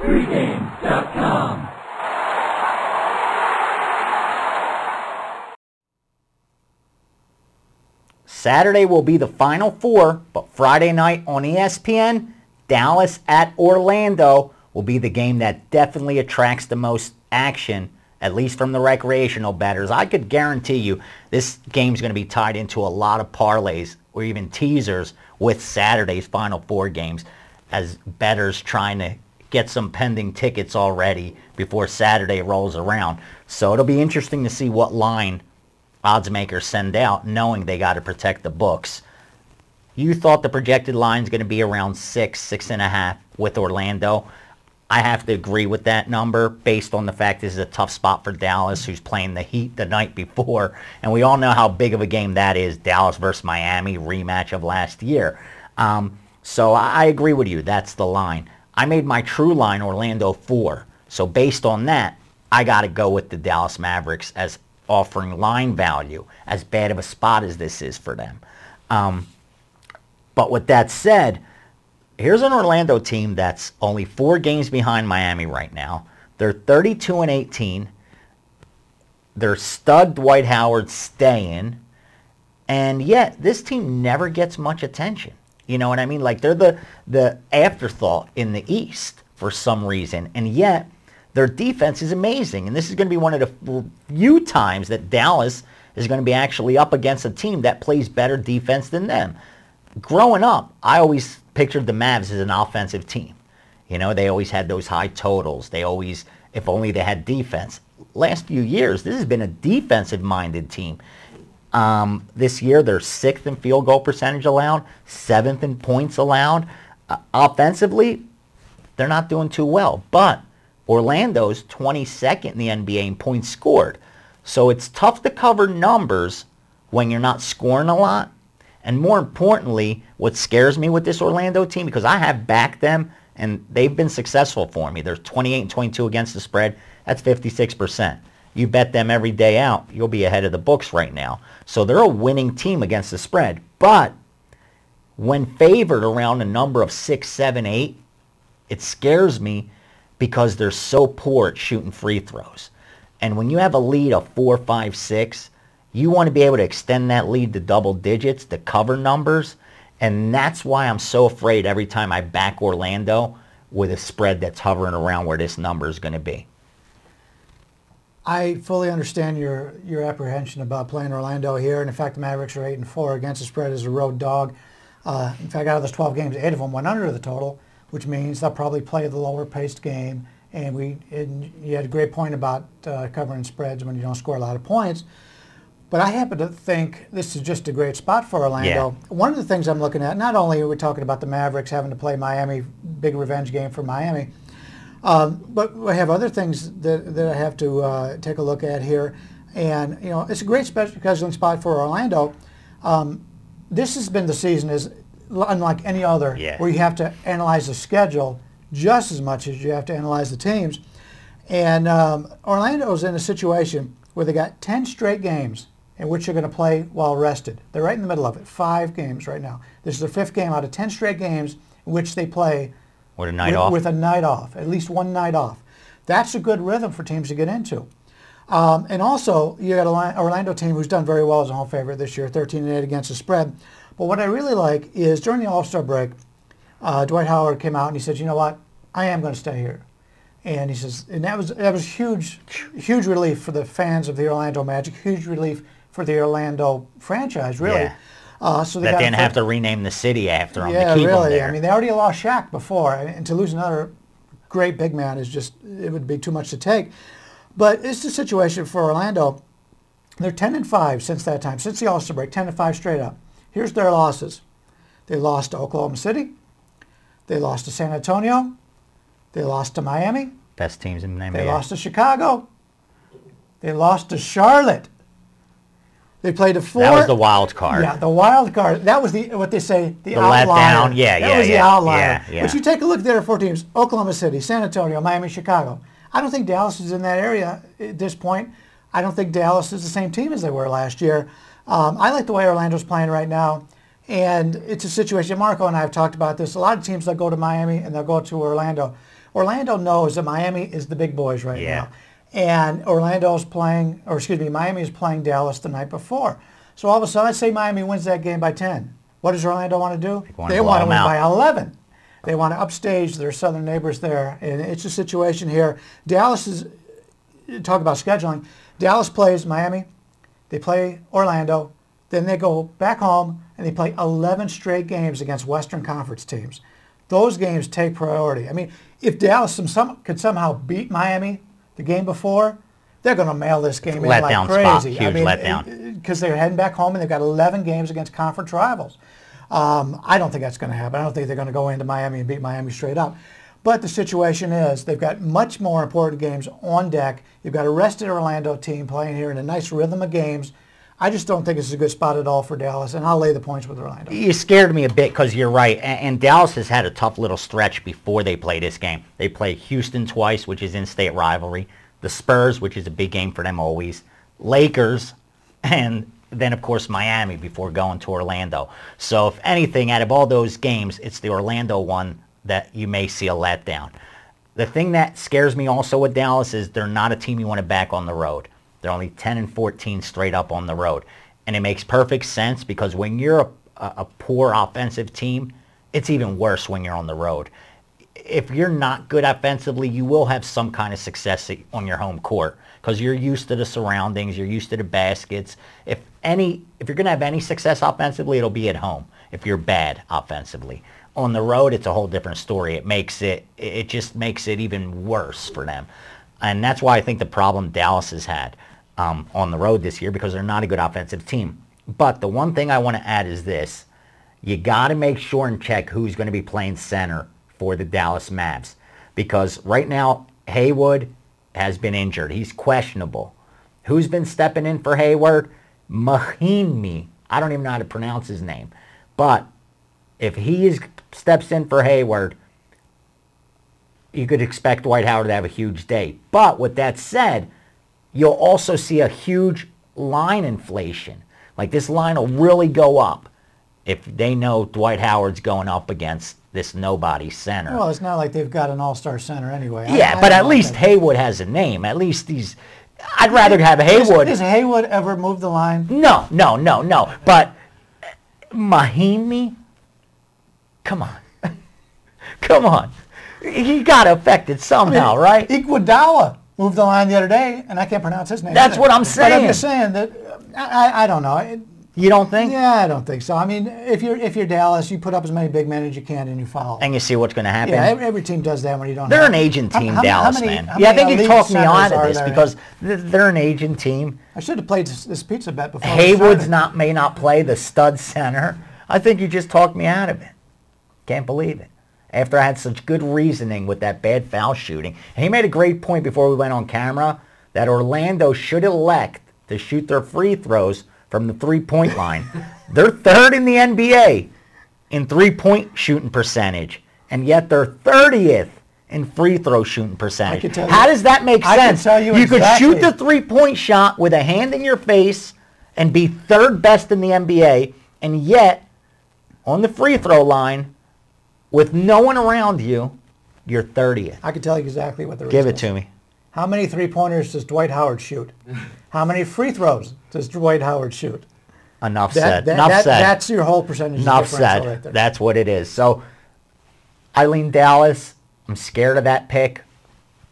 Pregame.com. Saturday will be the Final Four, but Friday night on ESPN, Dallas at Orlando will be the game that definitely attracts the most action, at least from the recreational bettors. I could guarantee you this game's going to be tied into a lot of parlays or even teasers with Saturday's Final Four games as bettors trying to get some pending tickets already before Saturday rolls around. So it'll be interesting to see what line odds makers send out, knowing they got to protect the books. You thought the projected line is going to be around 6.5 with Orlando. I have to agree with that number based on the fact this is a tough spot for Dallas, who's playing the Heat the night before. And we all know how big of a game that is, Dallas versus Miami, rematch of last year. So I agree with you. That's the line. I made my true line Orlando 4. So based on that, I got to go with the Dallas Mavericks as offering line value, as bad of a spot as this is for them. But with that said, here's an Orlando team that's only 4 games behind Miami right now. They're 32-18. Their stud Dwight Howard staying. And yet, this team never gets much attention. You know what I mean? Like, they're the afterthought in the East for some reason. And yet, their defense is amazing. And this is going to be one of the few times that Dallas is going to be actually up against a team that plays better defense than them. Growing up, I always pictured the Mavs as an offensive team. You know, they always had those high totals. They always, if only they had defense. Last few years, this has been a defensive-minded team. This year, they're 6th in field goal percentage allowed, 7th in points allowed. Offensively, they're not doing too well. But Orlando's 22nd in the NBA in points scored. So it's tough to cover numbers when you're not scoring a lot. And more importantly, what scares me with this Orlando team, because I have backed them, and they've been successful for me. They're 28-22 against the spread. That's 56%. You bet them every day out, you'll be ahead of the books right now. So they're a winning team against the spread. But when favored around a number of 6, 7, 8, it scares me because they're so poor at shooting free throws. And when you have a lead of 4, 5, 6, you want to be able to extend that lead to double digits to cover numbers. And that's why I'm so afraid every time I back Orlando with a spread that's hovering around where this number is going to be. I fully understand your apprehension about playing Orlando here. And in fact, the Mavericks are 8-4 against the spread as a road dog. In fact, out of those 12 games, 8 of them went under the total, which means they'll probably play the lower-paced game. And you had a great point about covering spreads when you don't score a lot of points. But I happen to think this is just a great spot for Orlando. Yeah. One of the things I'm looking at, not only are we talking about the Mavericks having to play Miami, big revenge game for Miami, but we have other things that I have to take a look at here. And, you know, it's a great scheduling spot for Orlando. This has been the season is unlike any other where you have to analyze the schedule just as much as you have to analyze the teams. And Orlando's in a situation where they got 10 straight games in which they're going to play while rested. They're right in the middle of it, 5 games right now. This is their 5th game out of 10 straight games in which they play with a night off. With a night off, at least one night off. That's a good rhythm for teams to get into. And also, you got an Orlando team who's done very well as a home favorite this year, 13-8 against the spread. But what I really like is during the All-Star break, Dwight Howard came out and he said, you know what, I am going to stay here. And he says, and that was huge relief for the fans of the Orlando Magic, huge relief for the Orlando franchise, really. Yeah. So they didn't have to rename the city after him to keep really. him there. I mean, they already lost Shaq before, and to lose another great big man is just, it would be too much to take. But it's the situation for Orlando. They're 10-5 since that time, since the All-Star break, 10-5 straight up. Here's their losses. They lost to Oklahoma City. They lost to San Antonio. They lost to Miami. Best teams in the NBA. They lost to Chicago. They lost to Charlotte. They played a 4. That was the wild card. Yeah, the wild card. That was what they say, the outlier. Letdown. That was the outlier. Yeah. But you take a look there at 4 teams: Oklahoma City, San Antonio, Miami, Chicago. I don't think Dallas is in that area at this point. I don't think Dallas is the same team as they were last year. I like the way Orlando's playing right now. And it's a situation, Marco and I have talked about this, a lot of teams that go to Miami and they'll go to Orlando. Orlando knows that Miami is the big boys right Yeah. now. And Miami is playing Dallas the night before. So all of a sudden, let's say Miami wins that game by 10. What does Orlando want to do? They want to win by 11. They want to upstage their southern neighbors there. And it's a situation here. Dallas is, talk about scheduling, Dallas plays Miami, they play Orlando, then they go back home and they play 11 straight games against Western Conference teams. Those games take priority. I mean, if Dallas could somehow beat Miami the game before, they're going to mail this game in like crazy. Huge letdown. Because they're heading back home and they've got 11 games against conference rivals. I don't think that's going to happen. I don't think they're going to go into Miami and beat Miami straight up. But the situation is they've got much more important games on deck. You've got a rested Orlando team playing here in a nice rhythm of games. I just don't think it's a good spot at all for Dallas, and I'll lay the points with Orlando. You scared me a bit because you're right. And Dallas has had a tough little stretch before they play this game. They play Houston twice, which is in-state rivalry. The Spurs, which is a big game for them always. Lakers, and then, of course, Miami before going to Orlando. So, if anything, out of all those games, it's the Orlando one that you may see a letdown. The thing that scares me also with Dallas is they're not a team you want to back on the road. They're only 10-14 straight up on the road. And it makes perfect sense because when you're a poor offensive team, it's even worse when you're on the road. If you're not good offensively, you will have some kind of success on your home court because you're used to the surroundings, you're used to the baskets. If you're going to have any success offensively, it'll be at home if you're bad offensively. On the road, it's a whole different story. It just makes it even worse for them. And that's why I think the problem Dallas has had on the road this year because they're not a good offensive team. But the one thing I want to add is this. You got to make sure and check who's going to be playing center for the Dallas Mavs. Because right now, Haywood has been injured. He's questionable. Who's been stepping in for Hayward? Mahimi. I don't even know how to pronounce his name. But if he steps in for Hayward, you could expect Dwight Howard to have a huge day. But with that said, you'll also see a huge line inflation. Like this line will really go up if they know Dwight Howard's going up against this nobody center. Well, it's not like they've got an all-star center anyway. Yeah, but at least Haywood has a name. At least I'd rather have Haywood. Has Haywood ever moved the line? No. But Mahimi, come on. Come on. He got affected somehow, right? Iguodala moved the line the other day, and I can't pronounce his name. That's what I'm saying. But I'm just saying that I don't know. You don't think? Yeah, I don't think so. I mean, if you're Dallas, you put up as many big men as you can, and you foul. And you see what's going to happen. Yeah, every team does that when you don't. They're an aging team, Dallas, man. Yeah, I think you talked me out of this because they're an aging team. I should have played this pizza bet before. Haywood's may not play the stud center. I think you just talked me out of it. Can't believe it. After I had such good reasoning with that bad foul shooting. And he made a great point before we went on camera that Orlando should elect to shoot their free throws from the three-point line. They're third in the NBA in three-point shooting percentage, and yet they're 30th in free throw shooting percentage. How does that make sense? I can tell you could shoot the three-point shot with a hand in your face and be third best in the NBA, and yet on the free throw line, with no one around you, you're 30th. I can tell you exactly what the reason is. Give it to me. How many three-pointers does Dwight Howard shoot? How many free throws does Dwight Howard shoot? Enough said. Enough said. That's your whole percentage Enough differential said. right there. That's what it is. So, I lean Dallas. I'm scared of that pick.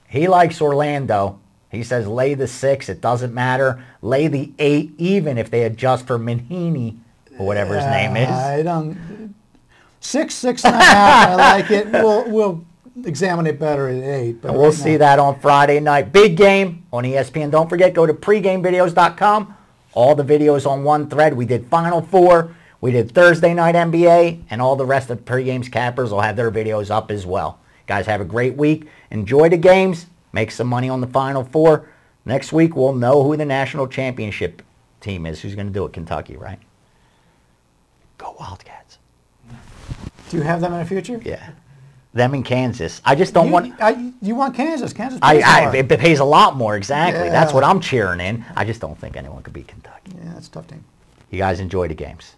He likes Orlando. He says lay the 6. It doesn't matter. Lay the 8, even if they adjust for Manhini or whatever his name is. I don't. 6.5. I like it. We'll examine it better at 8. But we'll see that on Friday night. Big game on ESPN. Don't forget, go to pregamevideos.com. All the videos on one thread. We did Final Four. We did Thursday night NBA. And all the rest of pregame's cappers will have their videos up as well. Guys, have a great week. Enjoy the games. Make some money on the Final Four. Next week, we'll know who the national championship team is. Who's going to do it? Kentucky, right? Go Wildcats. Do you have them in the future? Yeah. Them in Kansas. I just don't want... You want Kansas. Kansas pays more. It pays a lot more, exactly. Yeah. That's what I'm cheering in. I just don't think anyone could beat Kentucky. Yeah, that's a tough team. You guys enjoy the games.